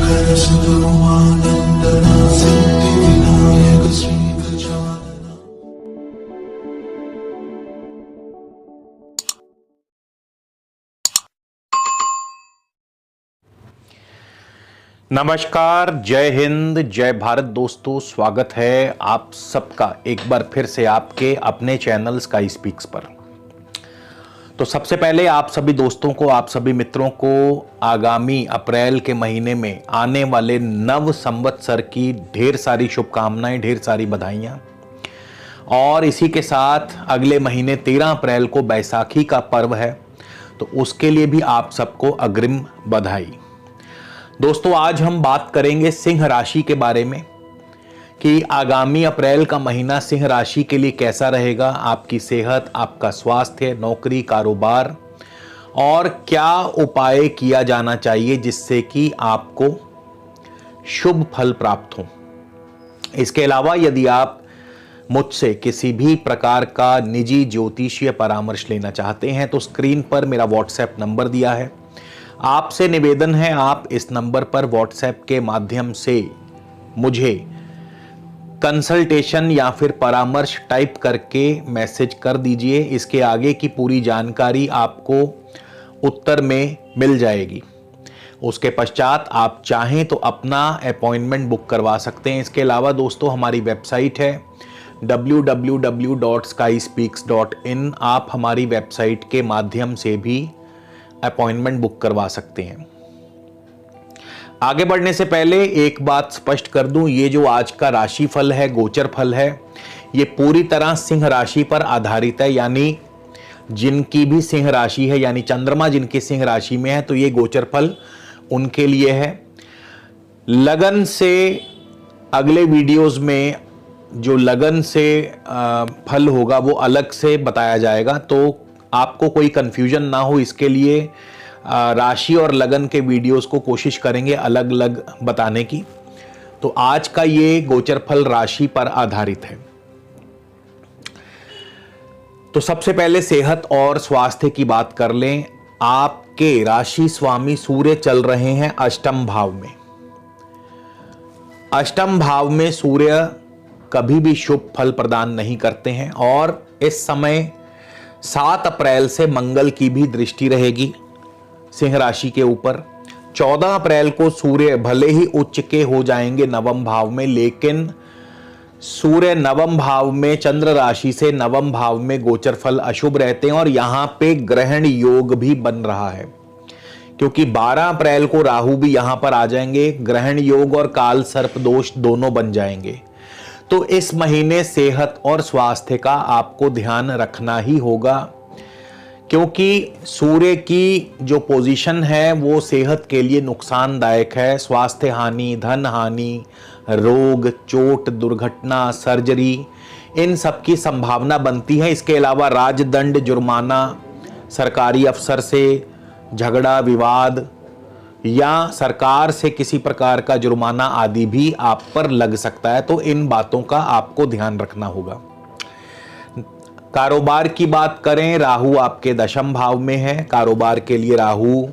शंकर सुगमानंदना सिद्धि विनायक श्री गजानना। नमस्कार, जय हिंद, जय भारत दोस्तों। स्वागत है आप सबका एक बार फिर से आपके अपने चैनल स्काई स्पीक्स पर। तो सबसे पहले आप सभी दोस्तों को, आप सभी मित्रों को आगामी अप्रैल के महीने में आने वाले नव संवत्सर की ढेर सारी शुभकामनाएं, ढेर सारी बधाइयां। और इसी के साथ अगले महीने 13 अप्रैल को बैसाखी का पर्व है, तो उसके लिए भी आप सबको अग्रिम बधाई। दोस्तों, आज हम बात करेंगे सिंह राशि के बारे में कि आगामी अप्रैल का महीना सिंह राशि के लिए कैसा रहेगा। आपकी सेहत, आपका स्वास्थ्य, नौकरी, कारोबार और क्या उपाय किया जाना चाहिए जिससे कि आपको शुभ फल प्राप्त हो। इसके अलावा यदि आप मुझसे किसी भी प्रकार का निजी ज्योतिषीय परामर्श लेना चाहते हैं तो स्क्रीन पर मेरा व्हाट्सएप नंबर दिया है। आपसे निवेदन है, आप इस नंबर पर व्हाट्सएप के माध्यम से मुझे कंसल्टेशन या फिर परामर्श टाइप करके मैसेज कर दीजिए। इसके आगे की पूरी जानकारी आपको उत्तर में मिल जाएगी। उसके पश्चात आप चाहें तो अपना अपॉइंटमेंट बुक करवा सकते हैं। इसके अलावा दोस्तों, हमारी वेबसाइट है www.skyspeaks.in। आप हमारी वेबसाइट के माध्यम से भी अपॉइंटमेंट बुक करवा सकते हैं। आगे बढ़ने से पहले एक बात स्पष्ट कर दूं, ये जो आज का राशि फल है, गोचर फल है, ये पूरी तरह सिंह राशि पर आधारित है। यानी जिनकी भी सिंह राशि है, यानी चंद्रमा जिनकी सिंह राशि में है, तो ये गोचर फल उनके लिए है। लगन से अगले वीडियोस में जो लगन से फल होगा वो अलग से बताया जाएगा, तो आपको कोई कंफ्यूजन ना हो, इसके लिए राशि और लगन के वीडियोस को कोशिश करेंगे अलग अलग बताने की। तो आज का ये गोचर फल राशि पर आधारित है। तो सबसे पहले सेहत और स्वास्थ्य की बात कर लें। आपके राशि स्वामी सूर्य चल रहे हैं अष्टम भाव में। अष्टम भाव में सूर्य कभी भी शुभ फल प्रदान नहीं करते हैं और इस समय 7 अप्रैल से मंगल की भी दृष्टि रहेगी सिंह राशि के ऊपर। 14 अप्रैल को सूर्य भले ही उच्च के हो जाएंगे नवम भाव में, लेकिन सूर्य नवम भाव में चंद्र राशि से नवम भाव में गोचर फल अशुभ रहते हैं और यहां पे ग्रहण योग भी बन रहा है, क्योंकि 12 अप्रैल को राहु भी यहां पर आ जाएंगे। ग्रहण योग और काल सर्प दोष दोनों बन जाएंगे। तो इस महीने सेहत और स्वास्थ्य का आपको ध्यान रखना ही होगा, क्योंकि सूर्य की जो पोजीशन है वो सेहत के लिए नुकसानदायक है। स्वास्थ्य हानि, धन हानि, रोग, चोट, दुर्घटना, सर्जरी, इन सब की संभावना बनती है। इसके अलावा राजदंड, जुर्माना, सरकारी अफसर से झगड़ा विवाद या सरकार से किसी प्रकार का जुर्माना आदि भी आप पर लग सकता है। तो इन बातों का आपको ध्यान रखना होगा। कारोबार की बात करें, राहु आपके दशम भाव में है। कारोबार के लिए राहु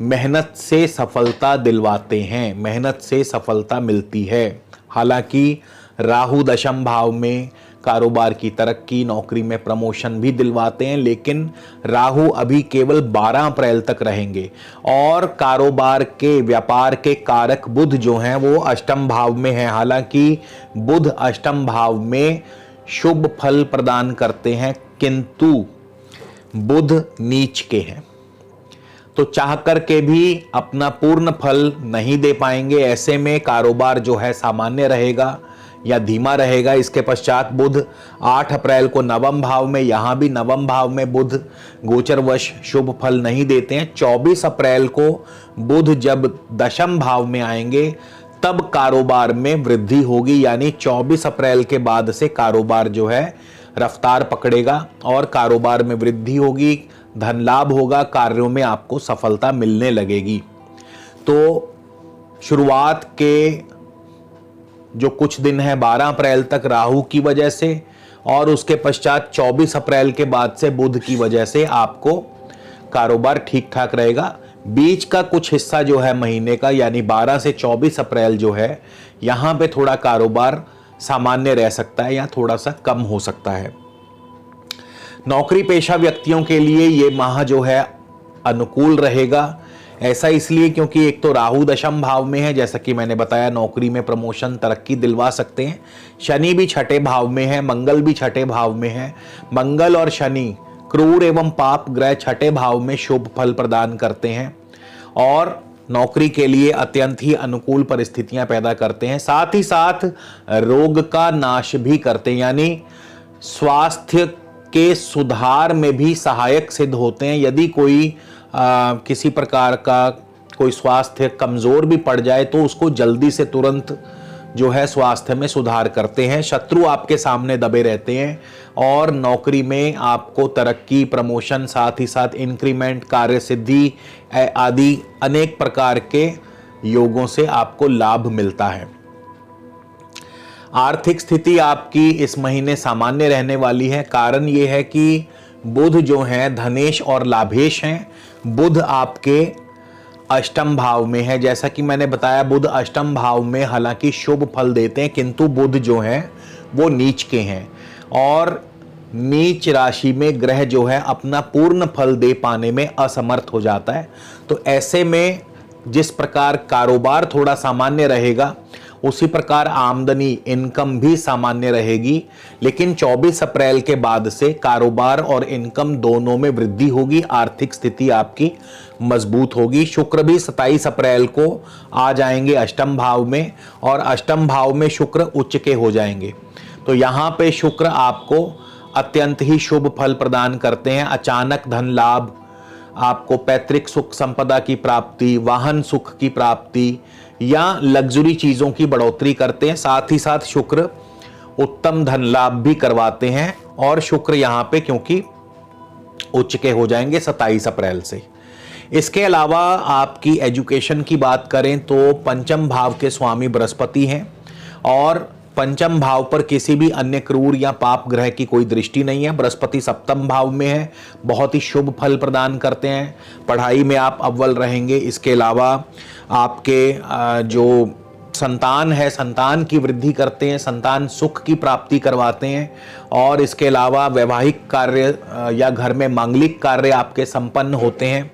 मेहनत से सफलता दिलवाते हैं, मेहनत से सफलता मिलती है। हालांकि राहु दशम भाव में कारोबार की तरक्की, नौकरी में प्रमोशन भी दिलवाते हैं, लेकिन राहु अभी केवल 12 अप्रैल तक रहेंगे। और कारोबार के, व्यापार के कारक बुध जो हैं वो अष्टम भाव में हैं। हालांकि बुध अष्टम भाव में शुभ फल प्रदान करते हैं, किंतु बुध नीच के हैं, तो चाह कर के भी अपना पूर्ण फल नहीं दे पाएंगे। ऐसे में कारोबार जो है सामान्य रहेगा या धीमा रहेगा। इसके पश्चात बुध 8 अप्रैल को नवम भाव में, यहां भी नवम भाव में बुध गोचरवश शुभ फल नहीं देते हैं। 24 अप्रैल को बुध जब दशम भाव में आएंगे तब कारोबार में वृद्धि होगी, यानी 24 अप्रैल के बाद से कारोबार जो है रफ्तार पकड़ेगा और कारोबार में वृद्धि होगी, धन लाभ होगा, कार्यों में आपको सफलता मिलने लगेगी। तो शुरुआत के जो कुछ दिन है 12 अप्रैल तक राहु की वजह से और उसके पश्चात 24 अप्रैल के बाद से बुध की वजह से आपको कारोबार ठीक ठाक रहेगा। बीच का कुछ हिस्सा जो है महीने का यानी 12 से 24 अप्रैल जो है, यहाँ पे थोड़ा कारोबार सामान्य रह सकता है या थोड़ा सा कम हो सकता है। नौकरी पेशा व्यक्तियों के लिए ये माह जो है अनुकूल रहेगा। ऐसा इसलिए क्योंकि एक तो राहु दशम भाव में है, जैसा कि मैंने बताया नौकरी में प्रमोशन तरक्की दिलवा सकते हैं। शनि भी छठे भाव में है, मंगल भी छठे भाव में है। मंगल और शनि क्रूर एवं पाप ग्रह छठे भाव में शुभ फल प्रदान करते हैं और नौकरी के लिए अत्यंत ही अनुकूल परिस्थितियां पैदा करते हैं। साथ ही साथ रोग का नाश भी करते हैं, यानी स्वास्थ्य के सुधार में भी सहायक सिद्ध होते हैं। यदि कोई किसी प्रकार का कोई स्वास्थ्य कमजोर भी पड़ जाए तो उसको जल्दी से तुरंत जो है स्वास्थ्य में सुधार करते हैं। शत्रु आपके सामने दबे रहते हैं और नौकरी में आपको तरक्की, प्रमोशन, साथ ही साथ इंक्रीमेंट, कार्य सिद्धि आदि अनेक प्रकार के योगों से आपको लाभ मिलता है। आर्थिक स्थिति आपकी इस महीने सामान्य रहने वाली है। कारण ये है कि बुध जो है धनेश और लाभेश हैं। बुध आपके अष्टम भाव में है। जैसा कि मैंने बताया बुध अष्टम भाव में हालांकि शुभ फल देते हैं, किंतु बुध जो है वो नीच के हैं और नीच राशि में ग्रह जो है अपना पूर्ण फल दे पाने में असमर्थ हो जाता है। तो ऐसे में जिस प्रकार कारोबार थोड़ा सामान्य रहेगा उसी प्रकार आमदनी, इनकम भी सामान्य रहेगी। लेकिन 24 अप्रैल के बाद से कारोबार और इनकम दोनों में वृद्धि होगी, आर्थिक स्थिति आपकी मजबूत होगी। शुक्र भी 27 अप्रैल को आ जाएंगे अष्टम भाव में और अष्टम भाव में शुक्र उच्च के हो जाएंगे। तो यहाँ पे शुक्र आपको अत्यंत ही शुभ फल प्रदान करते हैं। अचानक धन लाभ, आपको पैतृक सुख संपदा की प्राप्ति, वाहन सुख की प्राप्ति या लग्जरी चीजों की बढ़ोतरी करते हैं। साथ ही साथ शुक्र उत्तम धन लाभ भी करवाते हैं और शुक्र यहाँ पे क्योंकि उच्च के हो जाएंगे 27 अप्रैल से। इसके अलावा आपकी एजुकेशन की बात करें तो पंचम भाव के स्वामी बृहस्पति हैं और पंचम भाव पर किसी भी अन्य क्रूर या पाप ग्रह की कोई दृष्टि नहीं है। बृहस्पति सप्तम भाव में है, बहुत ही शुभ फल प्रदान करते हैं। पढ़ाई में आप अव्वल रहेंगे। इसके अलावा आपके जो संतान है, संतान की वृद्धि करते हैं, संतान सुख की प्राप्ति करवाते हैं और इसके अलावा वैवाहिक कार्य या घर में मांगलिक कार्य आपके संपन्न होते हैं।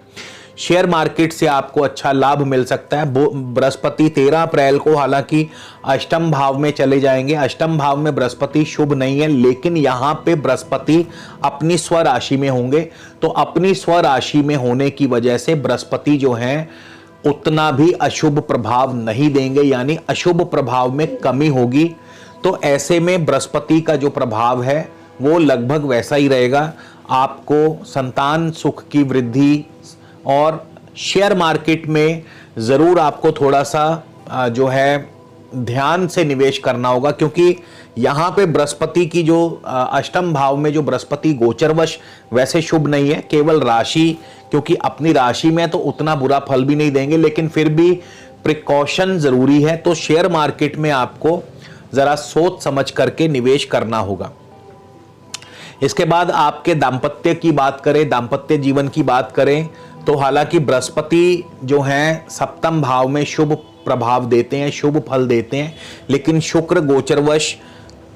शेयर मार्केट से आपको अच्छा लाभ मिल सकता है। बृहस्पति 13 अप्रैल को हालांकि अष्टम भाव में चले जाएंगे। अष्टम भाव में बृहस्पति शुभ नहीं है, लेकिन यहाँ पे बृहस्पति अपनी स्वराशि में होंगे। तो अपनी स्वराशि में होने की वजह से बृहस्पति जो है उतना भी अशुभ प्रभाव नहीं देंगे, यानी अशुभ प्रभाव में कमी होगी। तो ऐसे में बृहस्पति का जो प्रभाव है वो लगभग वैसा ही रहेगा। आपको संतान सुख की वृद्धि और शेयर मार्केट में ज़रूर आपको थोड़ा सा जो है ध्यान से निवेश करना होगा, क्योंकि यहाँ पे बृहस्पति की जो अष्टम भाव में जो बृहस्पति गोचरवश वैसे शुभ नहीं है, केवल राशि क्योंकि अपनी राशि में तो उतना बुरा फल भी नहीं देंगे, लेकिन फिर भी प्रिकॉशन ज़रूरी है। तो शेयर मार्केट में आपको ज़रा सोच समझ करके निवेश करना होगा। इसके बाद आपके दाम्पत्य की बात करें, दाम्पत्य जीवन की बात करें तो हालांकि बृहस्पति जो हैं सप्तम भाव में शुभ प्रभाव देते हैं, शुभ फल देते हैं, लेकिन शुक्र गोचरवश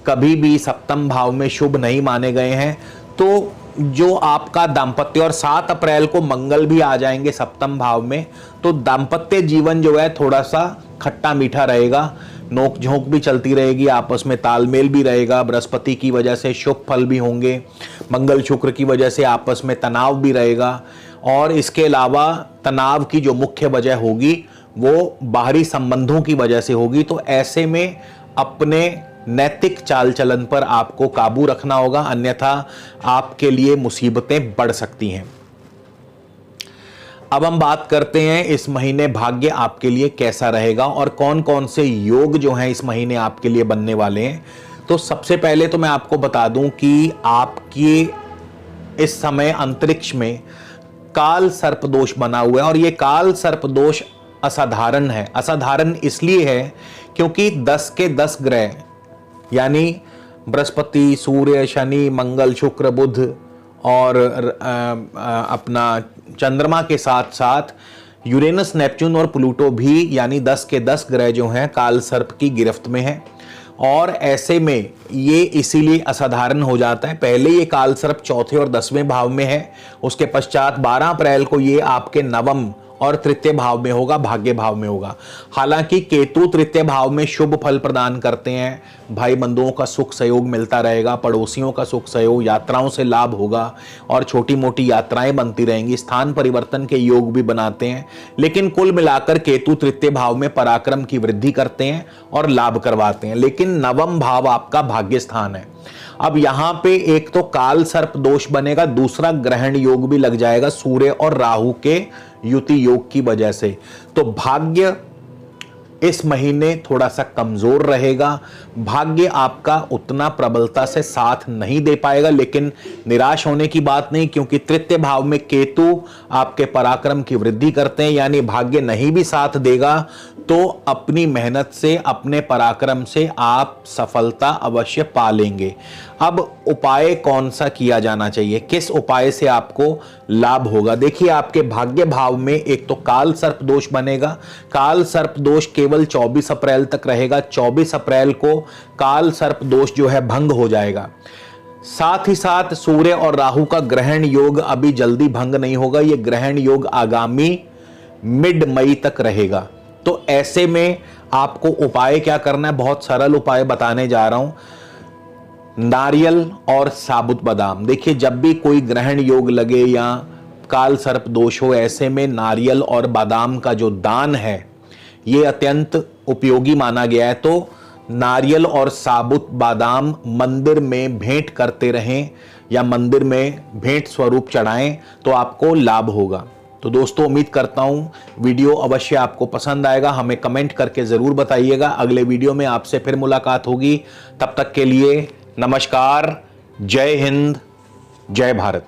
कभी भी सप्तम भाव में शुभ नहीं माने गए हैं। तो जो आपका दाम्पत्य, और 7 अप्रैल को मंगल भी आ जाएंगे सप्तम भाव में, तो दाम्पत्य जीवन जो है थोड़ा सा खट्टा मीठा रहेगा, नोक झोंक भी चलती रहेगी, आपस में तालमेल भी रहेगा। बृहस्पति की वजह से शुभ फल भी होंगे, मंगल शुक्र की वजह से आपस में तनाव भी रहेगा और इसके अलावा तनाव की जो मुख्य वजह होगी वो बाहरी संबंधों की वजह से होगी। तो ऐसे में अपने नैतिक चाल चलन पर आपको काबू रखना होगा, अन्यथा आपके लिए मुसीबतें बढ़ सकती हैं। अब हम बात करते हैं इस महीने भाग्य आपके लिए कैसा रहेगा और कौन कौन से योग जो हैं इस महीने आपके लिए बनने वाले हैं। तो सबसे पहले तो मैं आपको बता दूं कि आपके इस समय अंतरिक्ष में काल सर्प दोष बना हुआ है और ये काल सर्प दोष असाधारण है। असाधारण इसलिए है क्योंकि 10 के 10 ग्रह यानी बृहस्पति, सूर्य, शनि, मंगल, शुक्र, बुध और अपना चंद्रमा के साथ साथ यूरेनस, नेपच्यून और प्लूटो भी यानी 10 के 10 ग्रह जो हैं काल सर्प की गिरफ्त में हैं और ऐसे में ये इसीलिए असाधारण हो जाता है। पहले ये काल सर्प चौथे और 10वें भाव में है, उसके पश्चात 12 अप्रैल को ये आपके नवम और तृतीय भाव में होगा, भाग्य भाव में होगा। हालांकि केतु तृतीय भाव में शुभ फल प्रदान करते हैं, भाई बंधुओं का सुख सहयोग मिलता रहेगा, पड़ोसियों का सुख सहयोग, यात्राओं से लाभ होगा और छोटी मोटी यात्राएं बनती रहेंगी, स्थान परिवर्तन के योग भी बनाते हैं। लेकिन कुल मिलाकर केतु तृतीय भाव में पराक्रम की वृद्धि करते हैं और लाभ करवाते हैं। लेकिन नवम भाव आपका भाग्य स्थान है। अब यहां पे एक तो काल सर्प दोष बनेगा, दूसरा ग्रहण योग भी लग जाएगा सूर्य और राहु के युति योग की वजह से। तो भाग्य इस महीने थोड़ा सा कमजोर रहेगा, भाग्य आपका उतना प्रबलता से साथ नहीं दे पाएगा। लेकिन निराश होने की बात नहीं, क्योंकि तृतीय भाव में केतु आपके पराक्रम की वृद्धि करते हैं, यानी भाग्य नहीं भी साथ देगा तो अपनी मेहनत से, अपने पराक्रम से आप सफलता अवश्य पा लेंगे। अब उपाय कौन सा किया जाना चाहिए, किस उपाय से आपको लाभ होगा? देखिए, आपके भाग्य भाव में एक तो काल सर्प दोष बनेगा। काल सर्प दोष केवल 24 अप्रैल तक रहेगा। 24 अप्रैल को काल सर्प दोष जो है भंग हो जाएगा। साथ ही साथ सूर्य और राहु का ग्रहण योग अभी जल्दी भंग नहीं होगा, यह ग्रहण योग आगामी मिड मई तक रहेगा। तो ऐसे में आपको उपाय क्या करना है, बहुत सरल उपाय बताने जा रहा हूं। नारियल और साबुत बादाम। देखिए, जब भी कोई ग्रहण योग लगे या काल सर्प दोष हो, ऐसे में नारियल और बादाम का जो दान है ये अत्यंत उपयोगी माना गया है। तो नारियल और साबुत बादाम मंदिर में भेंट करते रहें या मंदिर में भेंट स्वरूप चढ़ाएं तो आपको लाभ होगा। तो दोस्तों, उम्मीद करता हूं वीडियो अवश्य आपको पसंद आएगा। हमें कमेंट करके जरूर बताइएगा। अगले वीडियो में आपसे फिर मुलाकात होगी। तब तक के लिए नमस्कार, जय हिंद, जय भारत।